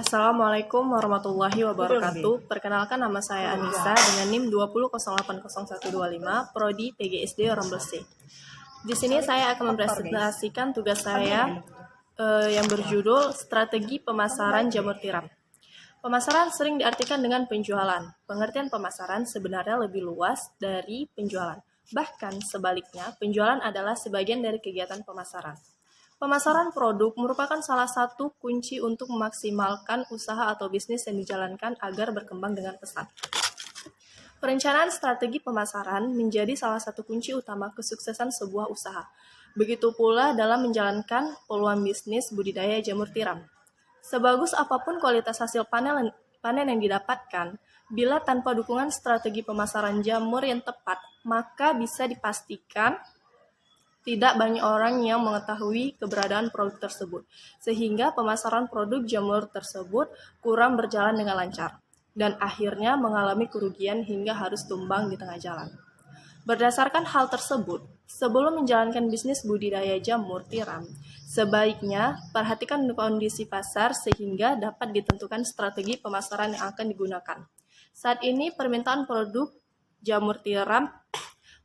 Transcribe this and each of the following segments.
Assalamualaikum warahmatullahi wabarakatuh. Perkenalkan, nama saya Anissa dengan NIM 20080125, Prodi PGSD Rombelse. Di sini saya akan mempresentasikan tugas saya yang berjudul Strategi Pemasaran Jamur Tiram. Pemasaran sering diartikan dengan penjualan. Pengertian pemasaran sebenarnya lebih luas dari penjualan. Bahkan sebaliknya, penjualan adalah sebagian dari kegiatan pemasaran. Pemasaran produk merupakan salah satu kunci untuk memaksimalkan usaha atau bisnis yang dijalankan agar berkembang dengan pesat. Perencanaan strategi pemasaran menjadi salah satu kunci utama kesuksesan sebuah usaha. Begitu pula dalam menjalankan peluang bisnis budidaya jamur tiram. Sebagus apapun kualitas hasil panen yang didapatkan, bila tanpa dukungan strategi pemasaran jamur yang tepat, maka bisa dipastikan tidak banyak orang yang mengetahui keberadaan produk tersebut, sehingga pemasaran produk jamur tersebut kurang berjalan dengan lancar, dan akhirnya mengalami kerugian hingga harus tumbang di tengah jalan. Berdasarkan hal tersebut, sebelum menjalankan bisnis budidaya jamur tiram, sebaiknya perhatikan kondisi pasar sehingga dapat ditentukan strategi pemasaran yang akan digunakan. Saat ini permintaan produk jamur tiram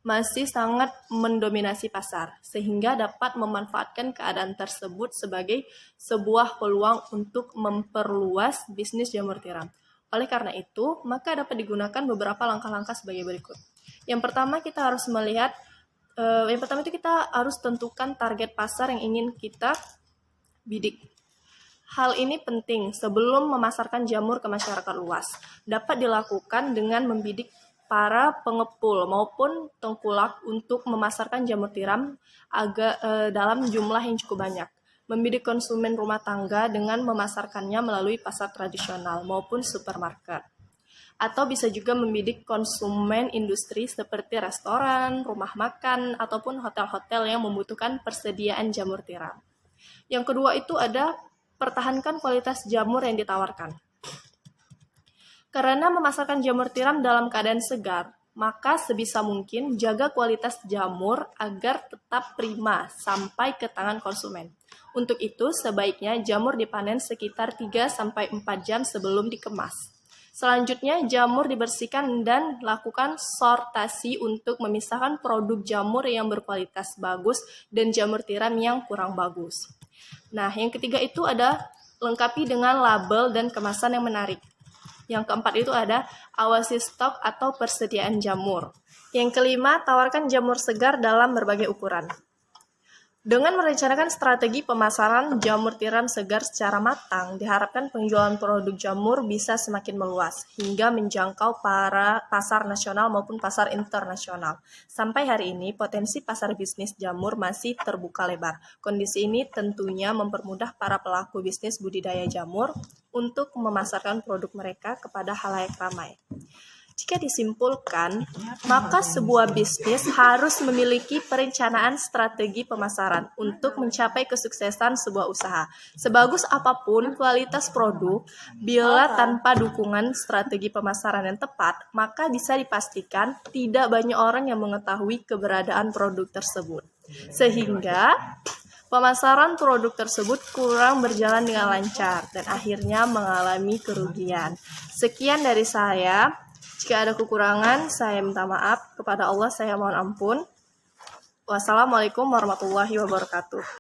masih sangat mendominasi pasar, sehingga dapat memanfaatkan keadaan tersebut sebagai sebuah peluang untuk memperluas bisnis jamur tiram. Oleh karena itu, maka dapat digunakan beberapa langkah-langkah sebagai berikut. Yang pertama, kita harus tentukan target pasar yang ingin kita bidik. Hal ini penting sebelum memasarkan jamur ke masyarakat luas. Dapat dilakukan dengan membidik para pengepul maupun tengkulak untuk memasarkan jamur tiram dalam jumlah yang cukup banyak. Membidik konsumen rumah tangga dengan memasarkannya melalui pasar tradisional maupun supermarket. Atau bisa juga membidik konsumen industri seperti restoran, rumah makan, ataupun hotel-hotel yang membutuhkan persediaan jamur tiram. Yang kedua itu ada pertahankan kualitas jamur yang ditawarkan. Karena memasarkan jamur tiram dalam keadaan segar, maka sebisa mungkin jaga kualitas jamur agar tetap prima sampai ke tangan konsumen. Untuk itu, sebaiknya jamur dipanen sekitar 3-4 jam sebelum dikemas. Selanjutnya, jamur dibersihkan dan lakukan sortasi untuk memisahkan produk jamur yang berkualitas bagus dan jamur tiram yang kurang bagus. Nah, yang ketiga itu ada lengkapi dengan label dan kemasan yang menarik. Yang keempat itu ada awasi stok atau persediaan jamur. Yang kelima, tawarkan jamur segar dalam berbagai ukuran. Dengan merencanakan strategi pemasaran jamur tiram segar secara matang, diharapkan penjualan produk jamur bisa semakin meluas hingga menjangkau para pasar nasional maupun pasar internasional. Sampai hari ini, potensi pasar bisnis jamur masih terbuka lebar. Kondisi ini tentunya mempermudah para pelaku bisnis budidaya jamur untuk memasarkan produk mereka kepada khalayak ramai. Jika disimpulkan, maka sebuah bisnis harus memiliki perencanaan strategi pemasaran untuk mencapai kesuksesan sebuah usaha. Sebagus apapun kualitas produk, bila tanpa dukungan strategi pemasaran yang tepat, maka bisa dipastikan tidak banyak orang yang mengetahui keberadaan produk tersebut. Sehingga pemasaran produk tersebut kurang berjalan dengan lancar dan akhirnya mengalami kerugian. Sekian dari saya. Jika ada kekurangan, saya minta maaf. Kepada Allah saya mohon ampun. Wassalamualaikum warahmatullahi wabarakatuh.